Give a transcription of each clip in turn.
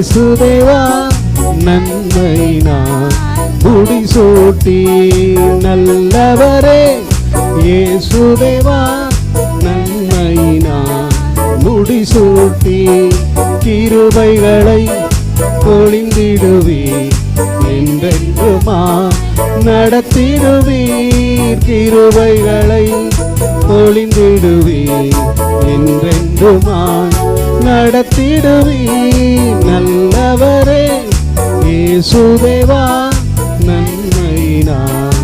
இயேசுதேவா நன்மையினால் முடிசூட்டி நல்லவரே. இயேசுதேவா நன்மையினால் முடிசூட்டி கிருபைகளை பொழிந்திடுவீர் என்றென்றுமா நடத்திடுவீர். கிருபைகளை பொழிந்திடுவீர் என்றென்றுமா நடத்திடுவீர் நல்லவரே. இயேசுதேவா நன்மையினால்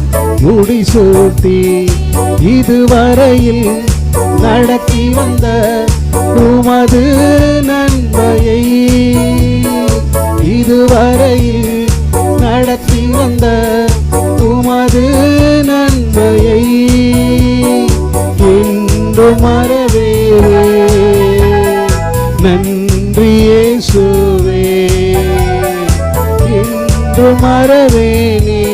முடிசூட்டி இதுவரையில் நடத்தி வந்த உமது நன்மையை இதுவரையில் நடத்தி வந்த உமது நன்மையை இன்று மறவேனே. நன்றி இயேசுவே இன்று மறவேனே.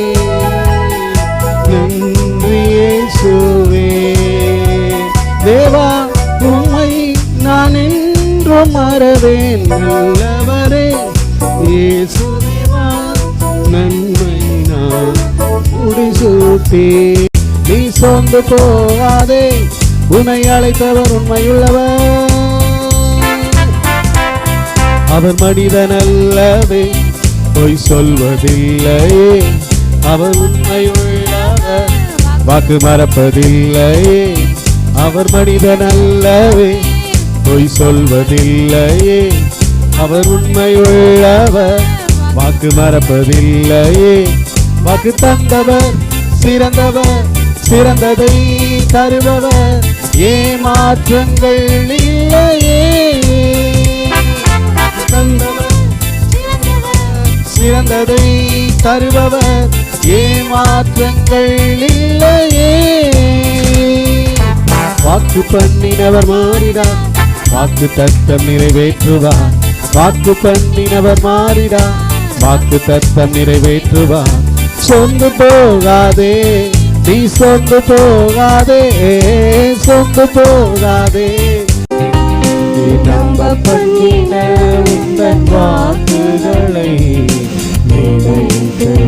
நன்றி இயேசுவே. தேவா உம்மை நான் என்றும் மறவேன் நல்லவரே. இயேசுதேவா நன்மையினால் முடிசூட்டி நீ சோர்ந்து போகாதே. உன்னை அழைத்தவர் உண்மையுள்ளவர். அவர் மனிதன் அல்லவே பொய் சொல்வதில்லையே. அவர் உண்மையுள்ளவர் வாக்கு மறப்பதில்லையே. அவர் மனிதன் அல்லவே பொய் சொல்வதில்லையே. அவர் உண்மையுள்ளவர் வாக்கு மறப்பதில்லையே. வாக்கு தந்தவர் சிறந்தவர் சிறந்ததை தருபவர் ஏமாற்றங்கள் இல்லையே. தந்தவர் சிறந்ததை தருபவர் ஏமாற்றங்கள் இல்லையே. வாக்கு பண்ணினவர் மாறிடார் வாக்கு தத்தம் நிறைவேற்றுவார். வாக்கு பண்ணினவர் மாறிடார் வாக்கு தத்தம் நிறைவேற்றுவார். சொந்து போகாதே நீ சொந்து போகாதே சொந்து போகாதே. நீ நம்ப பண்ணின உந்தன் வாக்குகளை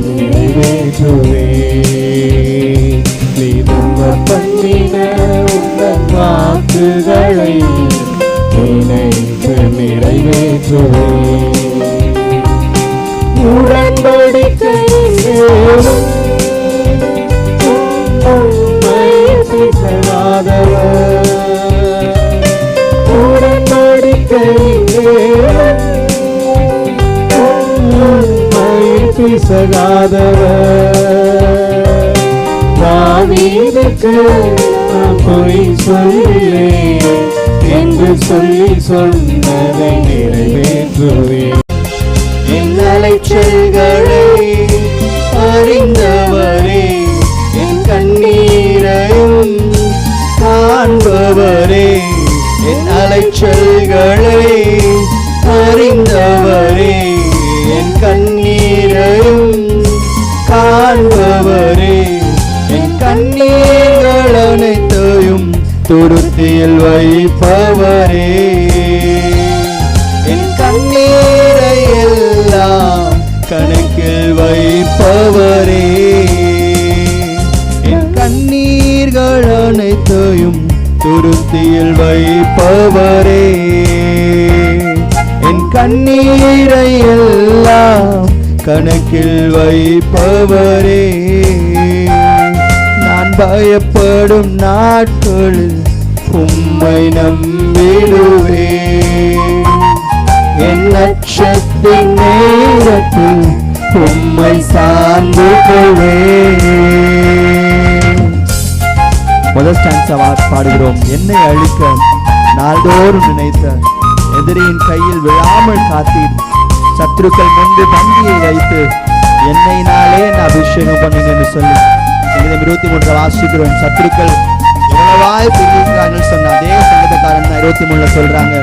நிறைவேற்றுவே. நீ நம்ப பண்ணின உந்தன் வாக்குகளை நிறைவேற்றுவே. உடன்படிக்கை பிசகாதவர். உடன்படிக்கை பிசகாதவர். தாவீதுக்கு நான் பொய் சொல்லிலே என்று சொல்லி சொன்னதை நிறைவேற்றுவேன். என் அலைச்சல்களை அறிந்தவரே. என் கண்ணீரையும் காண்பவரே. என் அலைச்சல்களை அறிந்தவரே. என் கண்ணீரையும் காண்பவரே. என் கண்ணீர்கள் அனைத்தையும் துருத்தியில் வைப்பவரே. என் கண்ணீரை எல்லாம் கணக்கில் வைப்பவரே. என் கண்ணீர்கள் அனைத்தையும் துருத்தியில் வைப்பவரே. என் கண்ணீரை எல்லாம் கணக்கில் வைப்பவரே. நான் பயப்படும் நாட்களில் உம்மை நம்பிடுவேன். என் லட்சத்தின் நேரத்தில் உம்மை சார்ந்து கொள்வேன். முதல் ஸ்டான்ஸா பாடுகிறோம். என்னை அழிக்க நாள்தோறும் நினைத்த எதிரியின் கையில் விழாமல் காத்தீர். சத்துருக்கள் முன்பு பந்தியை வைத்து என்னையினாலே நான் அபிஷேகம் பண்ணுங்கன்னு சொல்லி 23 வாசிக்கிறோம். சத்துருக்கள் எவ்வளவாய் பிரிகிறார்கள் சொன்ன அதே சங்கீதக்காரன் தான் 23 சொல்றாங்க.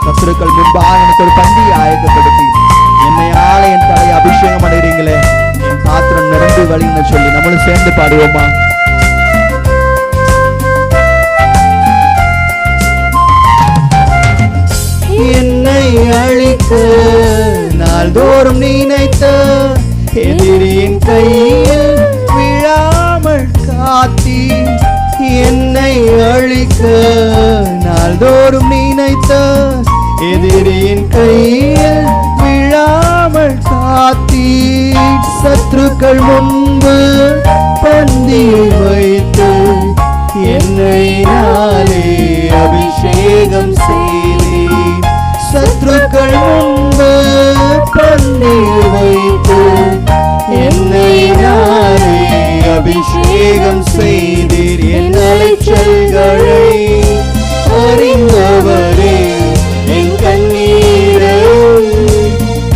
சத்துருக்கள் முன்பாக எனக்கு ஒரு பந்தியை ஆயத்தப்படுத்தி என்னையால என் தலையை அபிஷேகம் பண்ணுறீங்களே, என் பாத்திரம் நிரம்பி வழின்னு சொல்லி நம்மளும் சேர்ந்து பாடுவோமா? என்னை அழிக்க நாள்தோறும் நினைத்த எதிரியின் கையில் விழாமல் காத்தி என்னை அழிக்க. நாள்தோறும் நினைத்த எதிரியின் கையில் விழாமல் காத்தி சத்துருக்கள் முன்பு பந்தியை வைத்து என்னை நாளே அபிஷேகம் செய்தீர். சத்துருக்கள் முன்பு பந்தியை வைத்து என்னை நாளே அபிஷேகம் செய்தீர். என் அலைச்சல்களை அறிந்தவரே, என் கண்ணீரை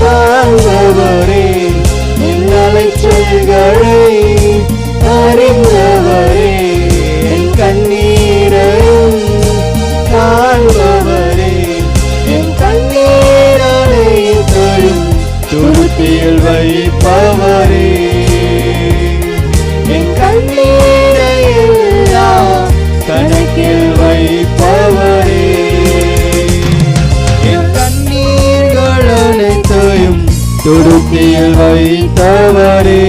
காண்பவரே, என் அலைச்சல்களை அறிந்தவரே, என் கண்ணீரை காண்பவரே, என் கண்ணீரனை தொழும் துருத்தியில் வைப்பவரே, என் கண்ணீரை எல்லாம் கணக்கில் வைப்பவரே, என் கண்ணீர்கள் அனைத்தையும் துருத்தியில் வைத்தவரே,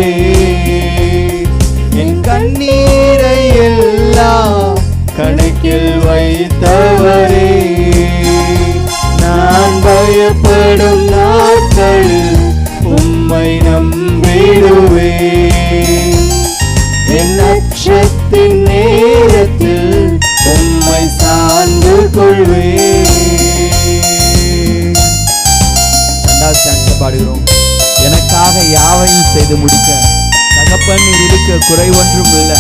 என் கண்ணீரை எல்லாம் கணக்கில் வைத்தவரே. நான் பயப்படும் நாட்களில் உம்மை நம்பிடுவேன். என் அச்சத்தின் நேரத்தில் உம்மை சார்ந்து கொள்வேன். பாடுகிறோம். எனக்காக யாவையும் செய்து முடிக்க தகப்பன் நீர் இருக்க குறை ஒன்றும் இல்லை.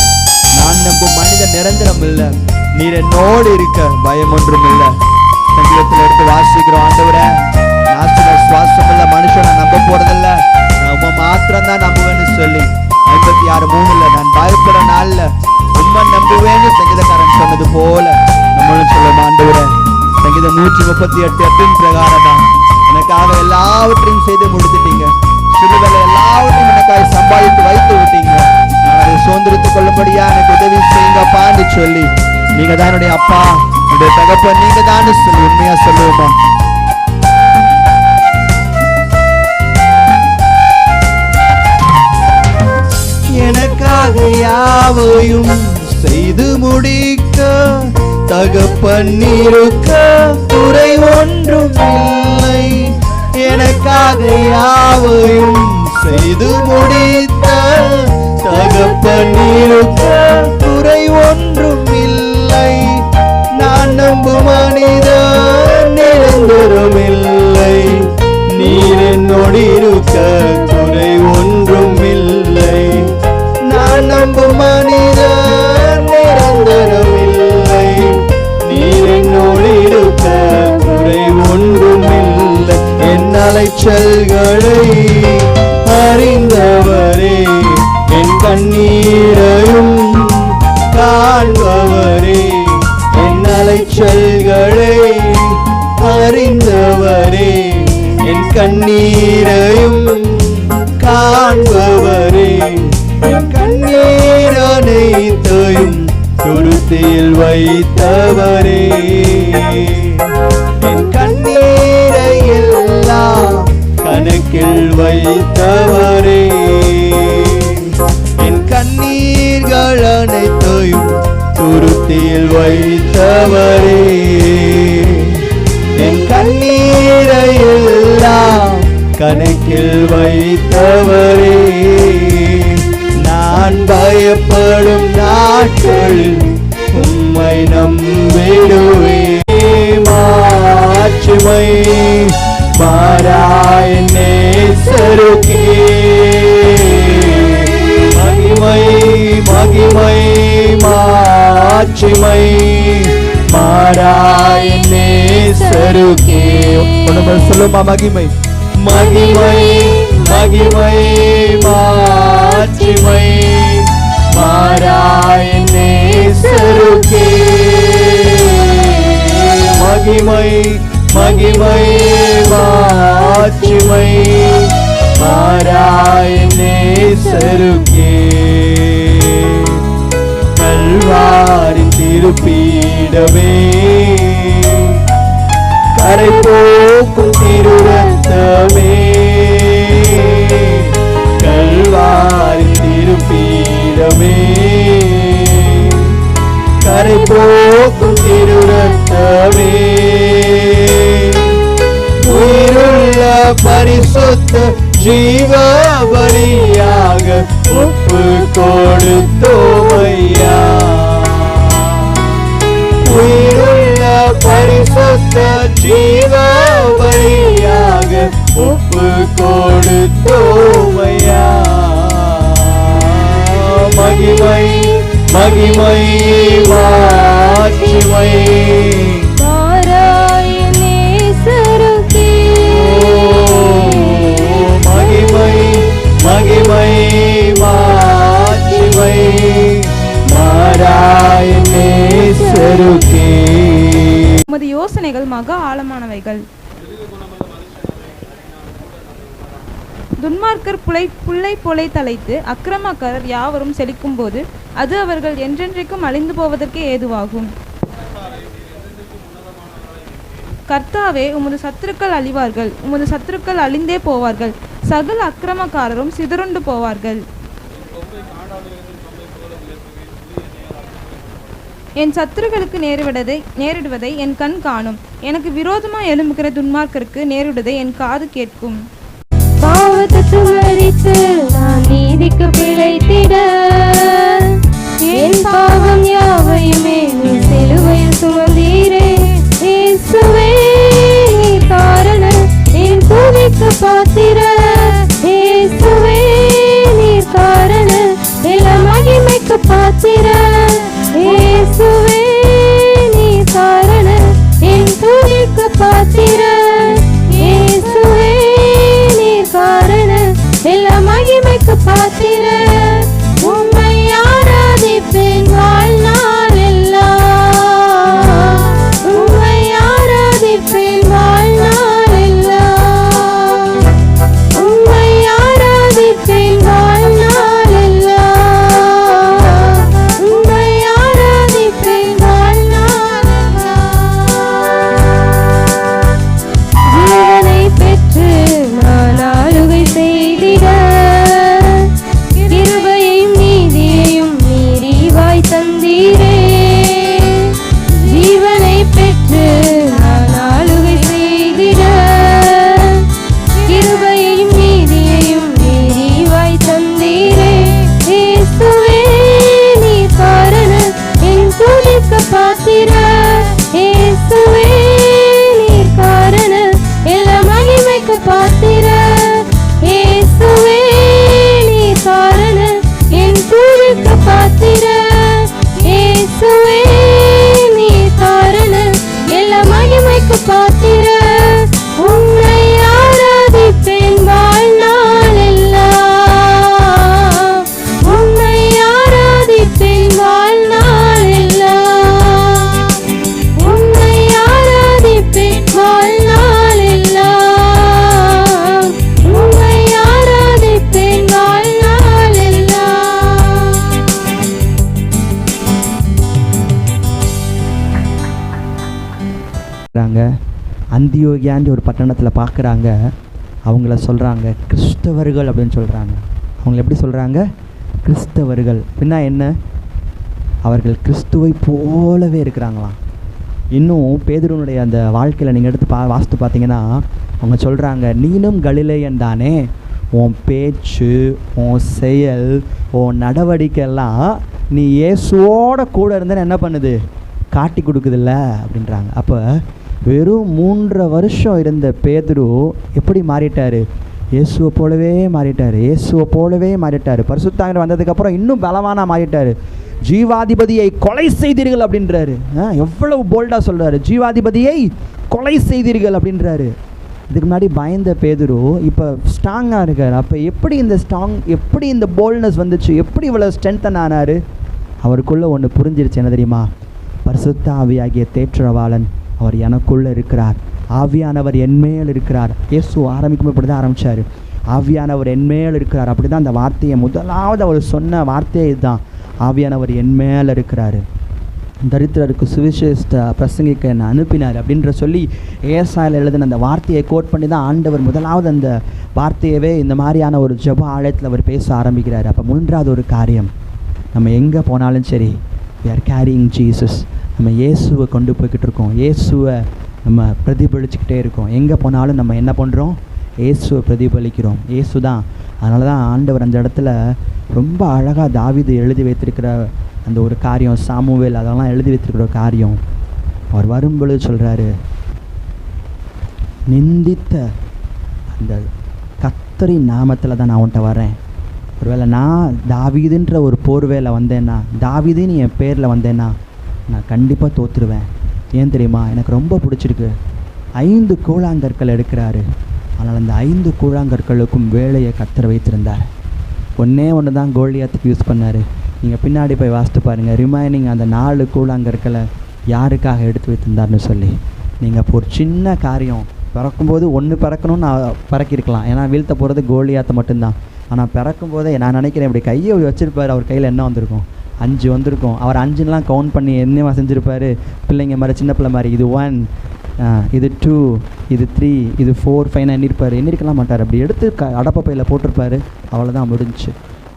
நான் நம்பும் மனிதன் நிரந்தரம் இல்லை. நீர் என்னோடு இருக்க பயம் ஒன்றும் இல்லை. சங்கீதத்தில் எடுத்து வாசிக்கிறோம். ஆண்டவரே, நாசில சுவாசம் இல்ல மனுஷனை நம்ப போறதில்ல, நான் உம்மை மாத்திரம் தான் நம்புவேன்னு சொல்லி 56:3 நான் பயப்படுற நாள்ல உம்மை நம்புவேன்னு சங்கீதக்காரன் சொன்னது போல நம்மளும் சொல்லுவோம். ஆண்டவரே, சங்கீதம் 138 பிரகாரம் தான் எனக்காக எல்லாவற்றையும் செய்து முடித்துட்டீங்க. சிறுவேளை எல்லாவற்றையும் எனக்காக சம்பாதித்து வைத்து விட்டீங்க. நான் அதை சுதந்திரத்துக் கொள்ளும்படியா எனக்கு உதவி செய்யுங்கப்பான்னு சொல்லி நீங்க தான் என்னுடைய அப்பா, என்னுடைய தகப்பன், நீங்க தான் சொல்லி உண்மையா சொல்லுவோமா? எனக்காக யாவையும் செய்து முடிக்க தகப்பன் இருக்க குறை ஒன்றும் இல்லை. எனக்காக யாவையும் செய்து முடித்த தகப்பன் இருக்க குறை ஒன்றும் இல்லை. நான் நம்பும் மனிதன் நிரந்தரம் இல்லை. நீர் என்னோடு இருக்க குறை ஒன்றும் இல்லை. நான் நம்பும் மனிதன் நிரந்தரம் இல்லை. நீர் என்னோடு இருக்க குறை ஒன்றும் இல்லை. என் அலைச்சல்களை அறிந்தவரே, என் கண்ணீரையும் காண்பவரே, என் அலைச்சல்களை அறிந்தவரே, என் கண்ணீரையும் காண்பவரே, என் கண்ணீர் அனைத்தையும் துருத்தியில் வைத்தவரே, என் கண்ணீரை எல்லாம் கணக்கில் வைத்தவரே, என் கண்ணீர்கள் அனைத்தையும் துருத்தியில் வைத்தவரே, என் கண்ணீரை எல்லாம் கணக்கில் வைத்தவரே. நான் பயப்படும் நாட்களில் உம்மை நம்பிடுவேன். மாட்சிமை மாறாய் நேசருக்கே, மகிமை மகிமை மாட்சிமை மாறாய் நேசருக்கே. ஒன்று சொல்லுமா? மகிமை மகிமை மகிமை மாட்சிமை மாறாய் நேசருக்கே. மகிமை மகிமை மாட்சிமை மாறாய் நேசருக்கே. கல்வாரி திருப்பீடமே, கரை போக்கும் திருரத்தமே, கரை போக்கும் திருரத்தமே உயிருள்ள பரிசுத்த ஜீவ பலியாக ஒப்பு கொடுத்தோமையா உயிருள்ள பரிசுத்த ஜீவ பலியாக ஒப்பு கொடுத்தோமையா மகிமை மகிமை மாட்சிமை மகிமை மகிமை மாட்சிமை நாராயணேஸ்வருக்கே. உமது யோசனைகள் மகா ஆழமானவைகள். துன்மார்க்கர் புல்லை போலை தலைத்து அக்கிரமக்காரர் யாவரும் செழிக்கும் போது அது அவர்கள் என்றென்றைக்கும் அழிந்து போவதற்கே ஏதுவாகும். கர்த்தாவே, உமது சத்துருக்கள் அழிவார்கள், உமது சத்துருக்கள் அழிந்தே போவார்கள், சகல அக்கிரமக்காரரும் சிதறுண்டு போவார்கள். என் சத்துருக்களுக்கு நேரிடுவதை என் கண் காணும், எனக்கு விரோதமாக எழும்புகிற துன்மார்க்கருக்கு நேரிடுவதை என் காது கேட்கும். பாவத்துக்கு மரித்து நான் நீதிக்கு பிழைத்திட என் பாவம் யாவையுமே நீ சிலுவையில் சுமந்தீரே. இயேசுவே நீர் காரணம் என் துதிக்கு பாத்திர. இயேசுவே நீர் காரணம் எல்லா மகிமைக்கு பாத்திர. இயேசுவே நீர் காரணம் என் துதிக்கு பாத்திர. இயேசுவே காரணம் எல்லா மகிமைக்கு பாத்திர. உம்மை ஆராதிப்பேன் வாழ்நாள் எல்லாம். உம்மை ஆராதிப்பேன் வாழ்நாள் எல்லாம். உம்மை ஆராதிப்பேன் வாழ்நாள் எல்லாம். உம்மை ஆராதிப்பேன் வாழ்நாள் எல்லாம். ஜீவனை பெற்று நான் ஆளுகை செய்திட கிருபையும் நீதியையும் நீரிவாய் தந்தீரே. ஜீவனை பெற்று நான் ஆளுகை செய்திட கிருபையும் நீதியையும் நீரிவாய் தந்தீரே. இயேசுவே நீர் காரணம் என் துதிக்கு பாத்திர. இயேசுவே நீர் காரணம் எல்லா மகிமைக்கு பாத்திர. இயேசுவே நீர் காரணம் என் துதிக்கு பாத்திர. இயேசுவே நீர் காரணம் எல்லா மகிமைக்கு பாத்திர. உம்மை ஆராதிப்பேன் வாழ்நாள் எல்லாம். உம்மை ஆராதிப்பேன் வாழ்நாள் எல்லாம். உம்மை ஆராதிப்பேன் வாழ்நாள் எல்லாம். உம்மை ஆராதிப்பேன் வாழ்நாள் எல்லாம். அந்தியோகியான்ற ஒரு பட்டணத்தில் பார்க்குறாங்க. அவங்கள சொல்கிறாங்க கிறிஸ்தவர்கள் அப்படின்னு சொல்கிறாங்க. அவங்கள எப்படி சொல்கிறாங்க? கிறிஸ்தவர்கள். பின்னா என்ன? அவர்கள் கிறிஸ்துவை போலவே இருக்கிறாங்களாம். இன்னும் பேதுருனுடைய அந்த வாழ்க்கையில் நீங்கள் எடுத்து வாசித்து பார்த்தீங்கன்னா அவங்க சொல்கிறாங்க, நீனும் கலிலேயன் தானே, உன் பேச்சு, உன் செயல், உன் நடவடிக்கையெல்லாம் நீ இயேசுவோட கூட இருந்தேன்னு என்ன பண்ணுது? காட்டி கொடுக்குதில்ல அப்படின்றாங்க. அப்போ வெறும் 3 வருஷம் இருந்த பேதுரு எப்படி மாறிட்டார்? இயேசுவை போலவே மாறிட்டார். இயேசுவை போலவே மாறிட்டார். பரிசுத்தாவியானவர் வந்ததுக்கப்புறம் இன்னும் பலவானாக மாறிட்டார். ஜீவாதிபதியை கொலை செய்தீர்கள் அப்படின்றாரு. எவ்வளவு போல்டாக சொல்கிறாரு, ஜீவாதிபதியை கொலை செய்தீர்கள் அப்படின்றாரு. இதுக்கு முன்னாடி பயந்த பேதுரு இப்போ ஸ்ட்ராங்காக இருக்கார். அப்போ எப்படி இந்த போல்ட்னஸ் வந்துச்சு? எப்படி இவ்வளோ ஸ்ட்ரென்தன் ஆனார்? அவருக்குள்ளே ஒன்று புரிஞ்சிருச்சு. என்ன தெரியுமா? பரிசுத்த ஆவியாகிய தேற்றரவாளன் அவர் எனக்குள்ளே இருக்கிறார். ஆவியானவர் என்மேல் இருக்கிறார். இயேசு ஆரம்பிக்கும் இப்படி தான் ஆரம்பித்தார். ஆவியானவர் என்மேல் இருக்கிறார். அப்படி தான் அந்த வார்த்தையை முதலாவது அவர் சொன்ன வார்த்தையே இதுதான், ஆவியானவர் என்மேல் இருக்கிறார். தரித்திரருக்கு சுவிசேஷத்தை பிரசங்கிக்க என்னை அனுப்பினார் அப்படின்ற சொல்லி ஏசாயில் எழுதின அந்த வார்த்தையை கோட் பண்ணி தான் ஆண்டவர் முதலாவது அந்த வார்த்தையவே இந்த மாதிரியான ஒரு ஜெப ஆழத்தில் அவர் பேச ஆரம்பிக்கிறார். அப்போ 3வது ஒரு காரியம், நம்ம எங்கே போனாலும் சரி we are carrying Jesus. நம்ம இயேசுவை கொண்டு போய்கிட்டு இருக்கோம். இயேசுவை நம்ம பிரதிபலிச்சுக்கிட்டே இருக்கோம். எங்கே போனாலும் நம்ம என்ன பண்ணுறோம்? இயேசுவை பிரதிபலிக்கிறோம். இயேசு தான். அதனால தான் ஆண்டவர் அந்த இடத்துல ரொம்ப அழகாக தாவீது எழுதி வைத்திருக்கிற அந்த ஒரு காரியம், சாமுவேல் அதெல்லாம் எழுதி வைத்திருக்கிற ஒரு காரியம், அவர் வரும்பொழுது சொல்கிறாரு, நிந்தித்த அந்த கர்த்தரின் நாமத்தில் தான் நான் உன்கிட்ட வரேன். ஒருவேளை நான் தாவீதுன்ற ஒரு போர்வேல வந்தேன்னா, தாவீதுன்னு என் பேரில் வந்தேன்னா நான் கண்டிப்பாக தோற்றுருவேன். ஏன் தெரியுமா? எனக்கு ரொம்ப பிடிச்சிருக்கு. 5 கூழாங்கற்கள் எடுக்கிறாரு. ஆனால் அந்த 5 கூழாங்கற்களுக்கும் வேலையை கர்த்தர் வைத்திருந்தார். ஒன்றே தான் கோலியாத்துக்கு யூஸ் பண்ணார். நீங்கள் பின்னாடி போய் வாசித்து பாருங்கள். ரிமைனிங் அந்த 4 கூழாங்கற்களை யாருக்காக எடுத்து வைத்திருந்தார்னு சொல்லி. நீங்கள் இப்போ ஒரு சின்ன காரியம் பிறக்கும்போது 1 பிறக்கணும்னு நான் பிறக்கிருக்கலாம். ஏன்னா வீழ்த்த போகிறது கோலியாத்தை மட்டும்தான். ஆனால் பிறக்கும்போதே நான் நினைக்கிறேன் இப்படி கையை வச்சுருப்பார். அவர் கையில் என்ன வந்திருக்கும்? 5 வந்திருக்கும். அவர் 5லாம் கவுண்ட் பண்ணி என்னவா செஞ்சுருப்பார்? பிள்ளைங்க மாதிரி, சின்ன பிள்ளை மாதிரி, இது 1, இது 2, இது 3, இது 4, 5 எண்ணிருப்பார். எண்ணிருக்கலாம் மாட்டார். அப்படி எடுத்து அடப்ப பையில் போட்டிருப்பார். அவ்வளோதான், முடிஞ்சு.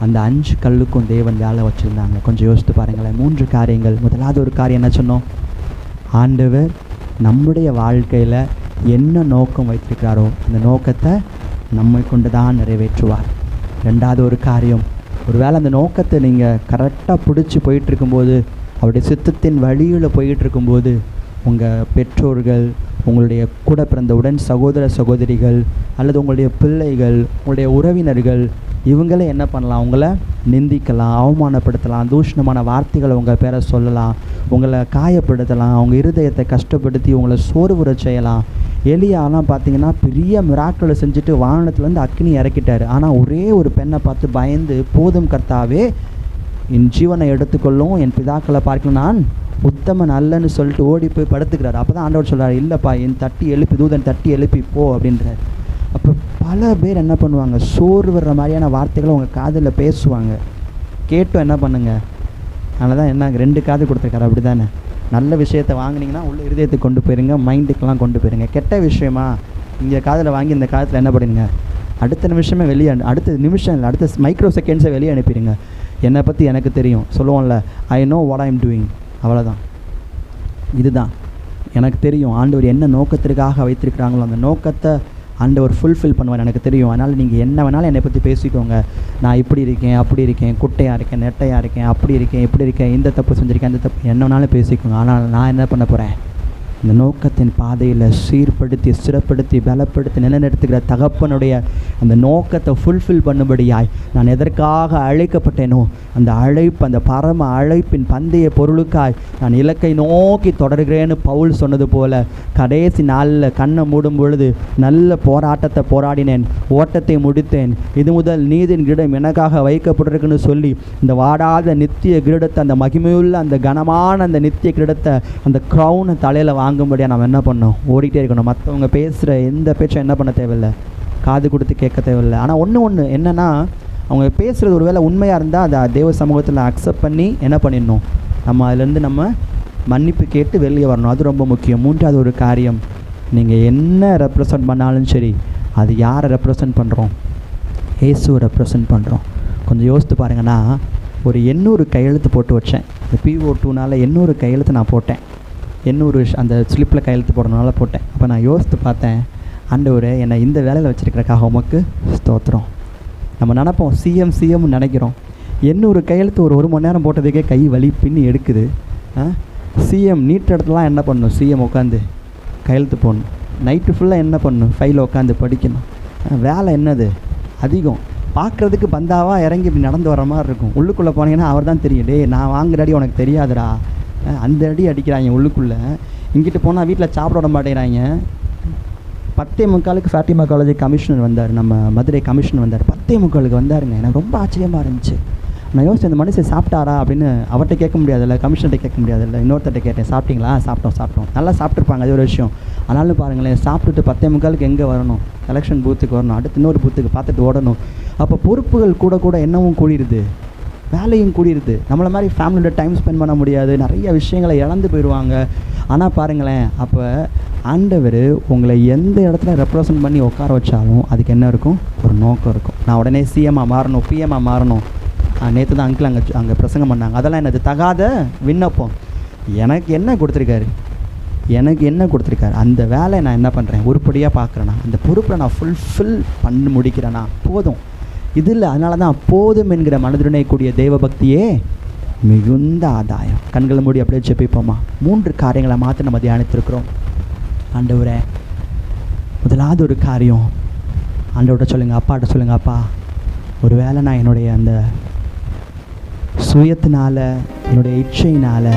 அந்த 5 கல்லுக்கும் தேவன் வேலை வச்சுருந்தாங்க. கொஞ்சம் யோசித்து பாருங்களேன். 3 காரியங்கள். முதலாவது ஒரு காரியம் என்ன சொன்னோம்? ஆண்டவர் நம்முடைய வாழ்க்கையில் என்ன நோக்கம் வைத்திருக்கிறாரோ அந்த நோக்கத்தை நம்மை கொண்டு தான் நிறைவேற்றுவார். 2வது ஒரு காரியம், ஒருவேளை அந்த நோக்கத்தை நீங்கள் கரெக்டாக பிடிச்சி போயிட்டுருக்கும்போது, அவருடைய சித்தத்தின் வழியில் போயிட்டுருக்கும்போது, உங்கள் பெற்றோர்கள், உங்களுடைய கூட பிறந்த உடன் சகோதர சகோதரிகள் அல்லது உங்களுடைய பிள்ளைகள், உங்களுடைய உறவினர்கள், இவங்களே என்ன பண்ணலாம்? உங்களை நிந்திக்கலாம், அவமானப்படுத்தலாம், தூஷணமான வார்த்தைகளை உங்கள் பேரை சொல்லலாம், உங்களை காயப்படுத்தலாம், அவங்க இருதயத்தை கஷ்டப்படுத்தி உங்களை சோர்வுற செய்யலாம். எலியாலாம் பார்த்தீங்கன்னா பெரிய மிராக்களை செஞ்சுட்டு வானத்துலேருந்து அக்னி இறக்கிட்டார். ஆனால் ஒரே ஒரு பெண்ணை பார்த்து பயந்து, போதும் கர்த்தாவே, என் ஜீவனை எடுத்துக்கொள்ளும், என் பிதாக்களை பார்க்கணும், நான் உத்தமன் அல்லன்னு சொல்லிட்டு ஓடி போய் படுத்துக்கிறார். அப்போ தான் ஆண்டவர் சொல்கிறார், இல்லைப்பா, என் தட்டி எழுப்பி, தூதன் தட்டி எழுப்பி போ அப்படின்றார். அப்போ பல பேர் என்ன பண்ணுவாங்க? சோறு வர்ற மாதிரியான வார்த்தைகளை உங்கள் காதில் பேசுவாங்க. கேட்டும் என்ன பண்ணுங்க? அதனால தான் என்ன 2 காது கொடுத்துருக்காரு. அப்படி தானே? நல்ல விஷயத்தை வாங்கினீங்கன்னா உள்ள இருதயத்துக்கு கொண்டு போயிருங்க, மைண்டுக்கெலாம் கொண்டு போயிருங்க. கெட்ட விஷயமா இங்கே காதில் வாங்கி இந்த காலத்தில் என்ன பண்ணுங்க? அடுத்த நிமிஷமே வெளியே, அடுத்த நிமிஷம் இல்லை, அடுத்த மைக்ரோ செகண்ட்ஸை வெளியே அனுப்பிடுங்க. என்னை பற்றி எனக்கு தெரியும் சொல்லுவோம்ல, I know what I am doing. அவ்வளோதான். இதுதான் எனக்கு தெரியும். ஆண்டவர் என்ன நோக்கத்திற்காக வைத்திருக்கிறாங்களோ அந்த நோக்கத்தை ஆண்டவர் ஃபுல்ஃபில் பண்ணுவார், எனக்கு தெரியும். அதனால் நீங்கள் என்ன வேணாலும் என்னை பற்றி பேசிக்கோங்க. நான் இப்படி இருக்கேன், அப்படி இருக்கேன், குட்டையாக இருக்கேன், நெட்டையாக இருக்கேன், அப்படி இருக்கேன், இப்படி இருக்கேன், இந்த தப்பு செஞ்சுருக்கேன், அந்த தப்பு, என்ன வேணாலும் பேசிக்கோங்க. ஆனால் நான் என்ன பண்ண போகிறேன்? இந்த நோக்கத்தின் பாதையில் சீர்படுத்தி, ஸ்திரப்படுத்தி, பலப்படுத்தி நிலைநிறுத்துகிற தகப்பனுடைய அந்த நோக்கத்தை ஃபுல்ஃபில் பண்ணும்படியாய் நான் எதற்காக அழைக்கப்பட்டேனோ அந்த அழைப்பு, அந்த பரம அழைப்பின் பந்தய பொருளுக்காய் நான் இலக்கை நோக்கி தொடர்கிறேன்னு பவுல் சொன்னது போல, கடைசி நாளில் கண்ணை மூடும் பொழுது நல்ல போராட்டத்தை போராடினேன், ஓட்டத்தை முடித்தேன், இது முதல் நீதின் கிரீடம் எனக்காக வைக்கப்பட்டிருக்குன்னு சொல்லி இந்த வாடாத நித்திய கிரீடத்தை, அந்த மகிமையுள்ள அந்த கனமான அந்த நித்திய கிரீடத்தை, அந்த க்ரௌனை தலையில் வாங்கும்படியாக நம்ம என்ன பண்ணோம்? ஓடிட்டே இருக்கணும். மற்றவங்க பேசுகிற எந்த பேச்சும் என்ன பண்ண தேவையில்லை? காது கொடுத்து கேட்க தேவையில்லை. ஆனால் ஒன்று என்னென்னா, அவங்க பேசுகிறது ஒரு வேளை உண்மையாக இருந்தால் அதை தேவ சமூகத்தில் அக்செப்ட் பண்ணி என்ன பண்ணிடணும்? நம்ம அதிலேருந்து நம்ம மன்னிப்பு கேட்டு வெளியே வரணும். அது ரொம்ப முக்கியம். 3வது ஒரு காரியம், நீங்கள் என்ன ரெப்ரசன்ட் பண்ணாலும் சரி, அது யாரை ரெப்ரசன்ட் பண்ணுறோம்? இயேசுவை ரெப்ரசன்ட் பண்ணுறோம். கொஞ்சம் யோசித்து பாருங்கன்னா, ஒரு 800 கையெழுத்து போட்டு வச்சேன். இந்த PO2னால் 800 கையெழுத்து நான் போட்டேன். 800 அந்த ஸ்லிப்பில் கையெழுத்து போடுறதுனால போட்டேன். அப்போ நான் யோசித்து பார்த்தேன், ஆண்டவரே, என்னை இந்த வேலையில் வச்சுருக்கிறக்காக உமக்கு ஸ்தோத்திரம். நம்ம நினைப்போம் சிஎம் நினைக்கிறோம். 800 கையெழுத்து ஒரு மணி நேரம் போட்டதுக்கே கை வலி பின்னி எடுக்குது. சிஎம் நீட் இடத்துலாம் என்ன பண்ணணும்? சிஎம் உட்காந்து கையெழுத்து போடணும். நைட்டு ஃபுல்லாக என்ன பண்ணணும்? ஃபைல் உட்காந்து படிக்கணும். வேலை என்னது அதிகம். பார்க்குறதுக்கு பந்தாவாக இறங்கி இப்படி நடந்து வர மாதிரி இருக்கும். உள்ளுக்குள்ளே போனீங்கன்னா அவர் தான் தெரியும், டே நான் வாங்குற அடி உனக்கு தெரியாதுடா, அந்த அடி அடிக்கிறாங்க உள்ளுக்குள்ளே. இங்கிட்டு போனால் வீட்டில் சாப்பிட விட மாட்டேங்கிறாங்க. 10:45 ஃபேட்டிமா காலேஜ் கமிஷனர் வந்தார், நம்ம மதுரை கமிஷனர் வந்தார். 10:45 வந்தாருங்க. எனக்கு ரொம்ப ஆச்சரியமாக இருந்துச்சு. நான் யோசிச்சேன், இந்த மனுஷன் சாப்பிட்டாரா அப்படின்னு. அவர்கிட்ட கேட்க முடியாதுல்ல, கமிஷனர்கிட்ட கேட்க முடியாதுல்ல. இன்னொருத்தட்ட கேட்டேன், சாப்பிட்டீங்களா? சாப்பிட்டோம். நல்லா சாப்பிட்ருப்பாங்க, அது ஒரு விஷயம். ஆனாலும் பாருங்களேன், சாப்பிட்டுட்டு 10:45 எங்கே வரணும்? எலெக்ஷன் பூத்துக்கு வரணும். அடுத்து இன்னொரு பூத்துக்கு பார்த்துட்டு ஓடணும். அப்போ பொறுப்புகள் கூட என்னவும் கூடிடுது, வேலையும் கூடிடுது. நம்மளை மாதிரி ஃபேமிலியோட டைம் ஸ்பெண்ட் பண்ண முடியாது, நிறைய விஷயங்களை இழந்து போயிடுவாங்க. ஆனால் பாருங்களேன், அப்போ ஆண்டவர் உங்களை எந்த இடத்துல ரெப்ரசன்ட் பண்ணி உட்கார வச்சாலும் அதுக்கு என்ன இருக்கும்? ஒரு நோக்கம் இருக்கும். நான் உடனே சிஎம்மாக மாறணும், பிஎம்மாக மாறணும், நேற்று தான் அங்கிள் அங்கே பிரசங்கம் பண்ணாங்க. அதெல்லாம் என்னது தகாத விண்ணப்பம். எனக்கு என்ன கொடுத்துருக்காரு அந்த வேலையை நான் என்ன பண்ணுறேன், உருப்படியாக பார்க்குறேன்னா, அந்த பொறுப்பை நான் ஃபுல்ஃபில் பண்ணி முடிக்கிறேன்னா போதும். இது இல்லை, அதனால தான் போதும் என்கிற மனதுடனே கூடிய தெய்வ பக்தியே மிகுந்த ஆதாயம். கண்களை மூடி அப்படியே ஜெபிப்போமா. 3 காரியங்களை மாற்ற நம்ம தியானித்திருக்கிறோம். ஆண்டவரே, முதலாவது ஒரு காரியம், ஆண்டவர்கிட்ட சொல்லுங்கள், அப்பாட்ட சொல்லுங்கள், அப்பா ஒருவேளை நான் என்னுடைய அந்த சுயத்தினால, என்னுடைய இச்சையினால்,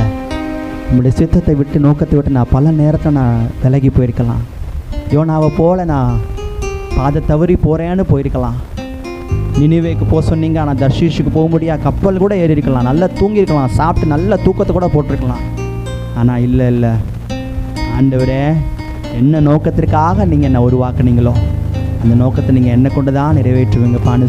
நம்முடைய சித்தத்தை விட்டு, நோக்கத்தை விட்டு நான் பல நேரத்தில் நான் விலகி போயிருக்கலாம். யோனாவை போல் நான் பாதை தவறி போகிறேன்னு போயிருக்கலாம். நினிவேக்கு போக சொன்னீங்க, ஆனால் தர்ஷீஷுக்கு போக முடியாது. கப்பல் கூட ஏறி இருக்கலாம், நல்லா தூங்கியிருக்கலாம், சாப்பிட்டு நல்ல தூக்கத்தை கூட போட்டிருக்கலாம். ஆனால் இல்லை, ஆண்டவரே என்ன நோக்கத்திற்காக நீங்கள் என்னை உருவாக்குனீங்களோ அந்த நோக்கத்தை நீங்கள் என்ன கொண்டு தான் நிறைவேற்றுவீங்கப்பான்னு